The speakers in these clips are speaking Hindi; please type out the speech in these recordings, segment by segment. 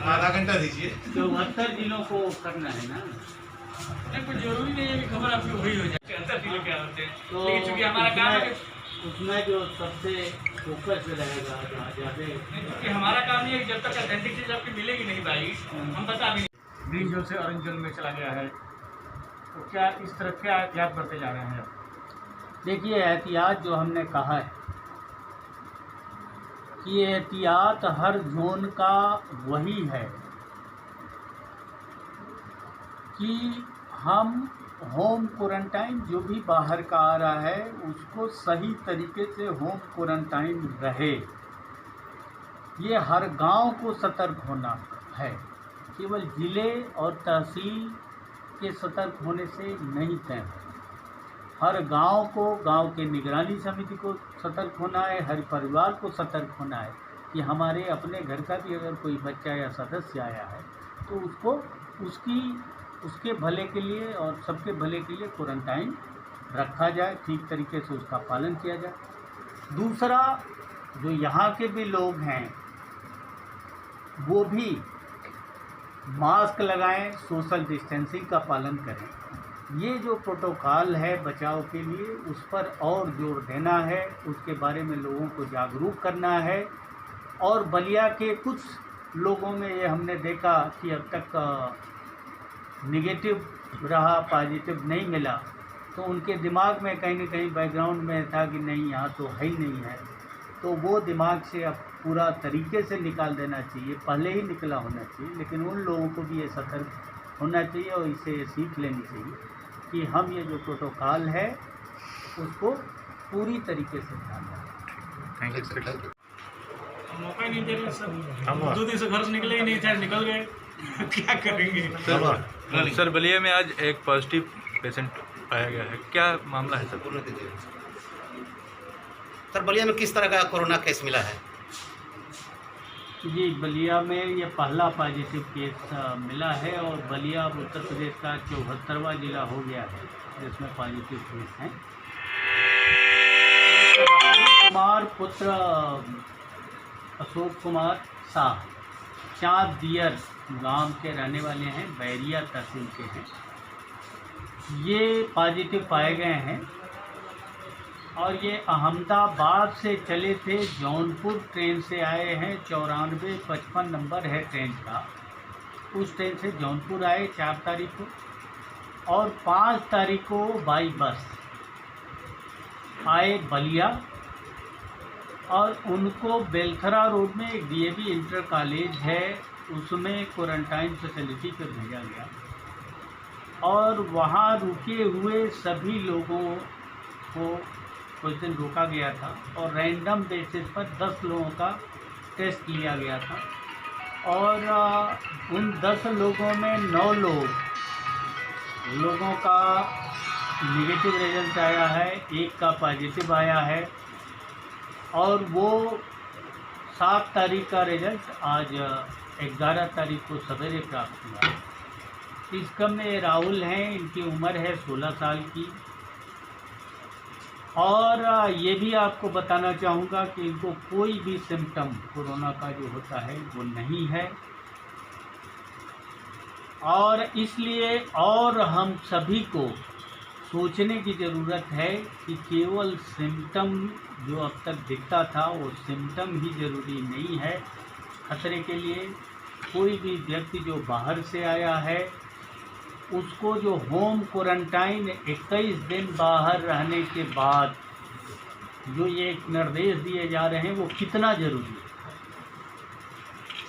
आधा घंटा दीजिए। 74 जिलों को करना है ना। कुछ जरूरी नहीं है कि खबर आपकी वही हो जाए 74 जिलों क्या होते हैं, तो लेकिन चूंकि हमारा काम है उसमें जो सबसे फोकस रहेगा ज़्यादा, क्योंकि हमारा काम ये है जब तक ऑथेंटिक चीज़ आपकी मिलेगी नहीं भाई हम बता भी नहीं। ग्रीन जोन से ऑरेंज जोन में चला गया है, तो क्या इस तरह क्या एहतियात बरते जा रहे हैं? देखिए एहतियात जो हमने कहा है कि एहतियात हर जोन का वही है कि हम होम क्वारंटाइन जो भी बाहर का आ रहा है उसको सही तरीके से होम क्वारंटाइन रहे। ये हर गांव को सतर्क होना है, केवल ज़िले और तहसील के सतर्क होने से नहीं तय। हर गांव को, गांव के निगरानी समिति को सतर्क होना है, हर परिवार को सतर्क होना है कि हमारे अपने घर का भी अगर कोई बच्चा या सदस्य आया है तो उसको उसके भले के लिए और सबके भले के लिए क्वारंटाइन रखा जाए, ठीक तरीके से उसका पालन किया जाए। दूसरा, जो यहाँ के भी लोग हैं वो भी मास्क लगाएं, सोशल डिस्टेंसिंग का पालन करें। ये जो प्रोटोकॉल है बचाव के लिए उस पर और जोर देना है, उसके बारे में लोगों को जागरूक करना है। और बलिया के कुछ लोगों में ये हमने देखा कि अब तक नेगेटिव रहा, पॉजिटिव नहीं मिला, तो उनके दिमाग में कहीं न कहीं बैकग्राउंड में था कि नहीं यहाँ तो है ही नहीं है, तो वो दिमाग से अब पूरा तरीके से निकाल देना चाहिए, पहले ही निकला होना चाहिए। लेकिन उन लोगों को भी ये सतर्क होना चाहिए और इसे सीख लेनी चाहिए कि हम ये जो प्रोटोकॉल है उसको पूरी तरीके से ध्यान रखें। Thank you sir. मौका ही नहीं दे रहे सर, 2 दिन से घर से निकले ही नहीं, चाहे निकल गए क्या करेंगे? सर बलिया में आज एक पॉजिटिव पेशेंट पाया गया है, क्या मामला है सर? सर बलिया में किस तरह का कोरोना केस मिला है? जी, बलिया में ये पहला पॉजिटिव केस मिला है और बलिया उत्तर प्रदेश का 74वां जिला हो गया है जिसमें पॉजिटिव केस हैं। कुमार पुत्र अशोक कुमार शाह, चाँद दियर गांव के रहने वाले हैं, बैरिया तहसील के हैं। ये पॉजिटिव पाए गए हैं और ये अहमदाबाद से चले थे, जौनपुर ट्रेन से आए हैं। 9455 नंबर है ट्रेन का, उस ट्रेन से जौनपुर आए 4 तारीख को और 5 तारीख को बाई बस आए बलिया और उनको बेलखरा रोड में एक DAV इंटर कॉलेज है उसमें क्वारंटाइन फैसिलिटी पर भेजा गया और वहाँ रुके हुए सभी लोगों को कुछ दिन रोका गया था और रैंडम बेसिस पर 10 लोगों का टेस्ट लिया गया था और उन 10 लोगों में 9 लोगों का नेगेटिव रिजल्ट आया है, 1 का पॉजिटिव आया है और वो 7 तारीख का रिजल्ट आज 11 तारीख को सवेरे प्राप्त हुआ। इस क्रम में राहुल हैं, इनकी उम्र है 16 साल की और ये भी आपको बताना चाहूँगा कि इनको कोई भी सिम्टम कोरोना का जो होता है वो नहीं है और इसलिए और हम सभी को सोचने की ज़रूरत है कि केवल सिम्टम जो अब तक दिखता था वो सिम्टम ही ज़रूरी नहीं है खतरे के लिए। कोई भी व्यक्ति जो बाहर से आया है उसको जो होम क्वारंटाइन 21 दिन बाहर रहने के बाद जो ये निर्देश दिए जा रहे हैं वो कितना ज़रूरी है।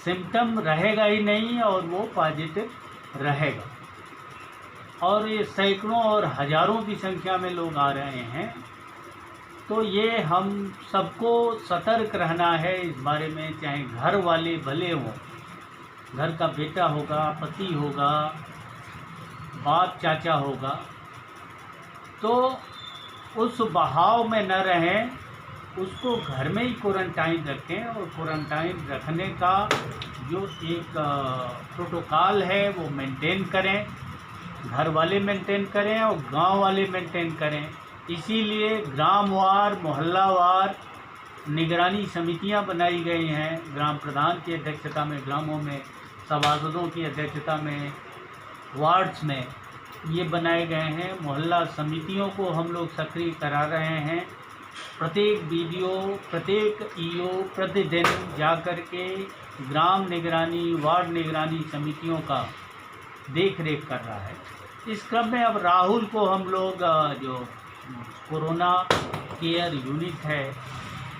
सिम्टम रहेगा ही नहीं और वो पॉजिटिव रहेगा और ये सैकड़ों और हज़ारों की संख्या में लोग आ रहे हैं, तो ये हम सबको सतर्क रहना है इस बारे में। चाहे घर वाले भले हों, घर का बेटा होगा, पति होगा, बाप चाचा होगा, तो उस बहाव में न रहें, उसको घर में ही क्वारंटाइन रखें और क्वारंटाइन रखने का जो एक प्रोटोकॉल है वो मेंटेन करें, घर वाले मेंटेन करें और गांव वाले मेंटेन करें। इसीलिए ग्रामवार, मोहल्लावार निगरानी समितियां बनाई गई हैं, ग्राम प्रधान की अध्यक्षता में, ग्रामों में सभासदों की अध्यक्षता में, वार्ड्स में ये बनाए गए हैं। मोहल्ला समितियों को हम लोग सक्रिय करा रहे हैं। प्रत्येक बीडीओ, प्रत्येक ईओ प्रतिदिन जाकर के ग्राम निगरानी, वार्ड निगरानी समितियों का देख रेख कर रहा है। इस क्रम में अब राहुल को हम लोग जो कोरोना केयर यूनिट है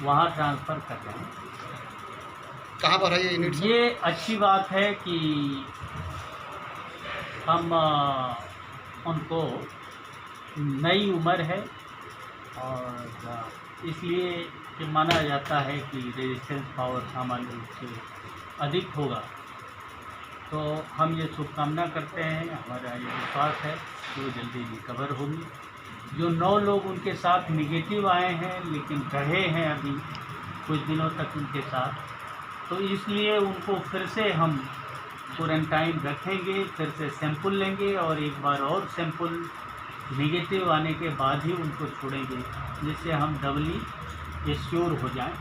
वहाँ ट्रांसफ़र कर रहे हैं। कहाँ पर है ये यूनिट सर? ये अच्छी बात है कि हम उनको नई उम्र है और इसलिए कि माना जाता है कि रेजिस्टेंस पावर सामान्य रूप से अधिक होगा। तो हम ये शुभकामना करते हैं, हमारा ये विश्वास है कि वो जल्दी रिकवर होगी। जो 9 लोग उनके साथ निगेटिव आए हैं लेकिन रहे हैं अभी कुछ दिनों तक उनके साथ, तो इसलिए उनको फिर से हम क्वारंटाइन रखेंगे, फिर से सैंपल लेंगे और एक बार और सैंपल निगेटिव आने के बाद ही उनको छोड़ेंगे, जिससे हम डबली एश्योर हो जाएं।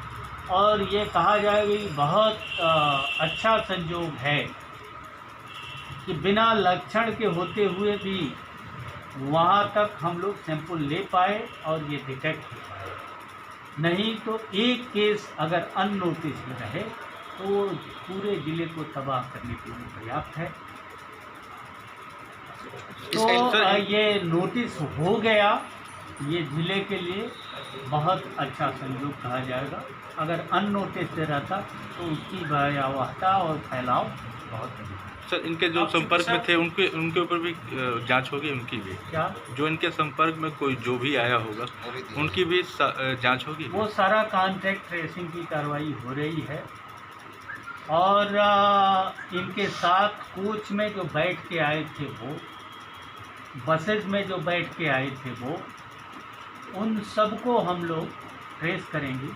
और ये कहा जाए कि बहुत अच्छा संयोग है कि बिना लक्षण के होते हुए भी वहाँ तक हम लोग सैंपल ले पाए और ये डिटेक्ट हो पाए। नहीं तो एक केस अगर अननोटिस में रहे तो वो पूरे ज़िले को तबाह करने के लिए पर्याप्त है। तो ये नोटिस हो गया, ये ज़िले के लिए बहुत अच्छा संयोग कहा जाएगा। अगर अननोटिस से रहता तो उसकी भयावहता और फैलाव बहुत अधिक है। सर, इनके जो संपर्क में थे उनके ऊपर भी जांच होगी? उनकी भी क्या? जो इनके संपर्क में कोई जो भी आया होगा उनकी भी जांच होगी? वो सारा कॉन्टैक्ट ट्रेसिंग की कार्रवाई हो रही है और इनके साथ कोच में जो बैठ के आए थे वो, बसेज में जो बैठ के आए थे वो, उन सबको हम लोग ट्रेस करेंगे।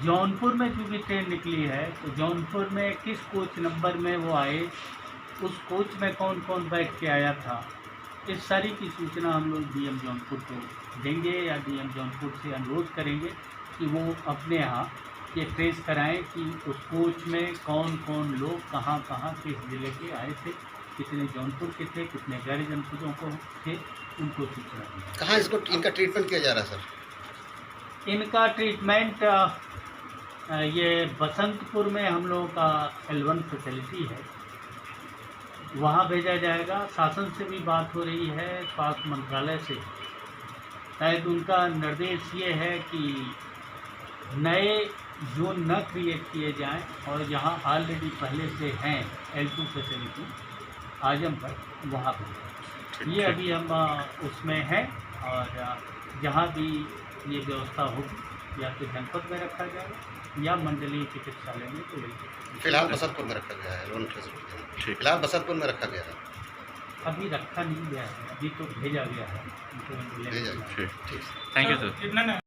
जौनपुर में चूँकि ट्रेन निकली है तो जौनपुर में किस कोच नंबर में वो आए, उस कोच में कौन कौन बैठ के आया था, इस सारी की सूचना हम लोग डीएम जौनपुर को देंगे या डीएम जौनपुर से अनुरोध करेंगे कि वो अपने यहाँ ये ट्रेस कराएं कि उस कोच में कौन कौन लोग कहाँ कहाँ किस ज़िले के आए थे, कितने जौनपुर के थे, कितने गैर जनपदों को थे, उनको सूचना दी। कहाँ इसको इनका ट्रीटमेंट किया जा रहा है सर? इनका ट्रीटमेंट ये बसंतपुर में हम लोगों का L1 फैसिलिटी है, वहाँ भेजा जाएगा। शासन से भी बात हो रही है, स्वास्थ्य मंत्रालय से। शायद उनका निर्देश ये है कि नए जोन न क्रिएट किए जाएं और जहाँ ऑलरेडी पहले से हैं L2 फैसिलिटी आजमगढ़, वहाँ पर ये अभी हम उसमें हैं और जहाँ भी ये व्यवस्था होगी या तो जनपद में रखा जाएगा या मंडलीय चिकित्सालय में तो फिलहाल बसंतपुर में रखा गया है। फिलहाल बसंतपुर में रखा गया है, अभी रखा नहीं गया है, अभी तो भेजा गया है। भेजा गया। ठीक, थैंक यू सर।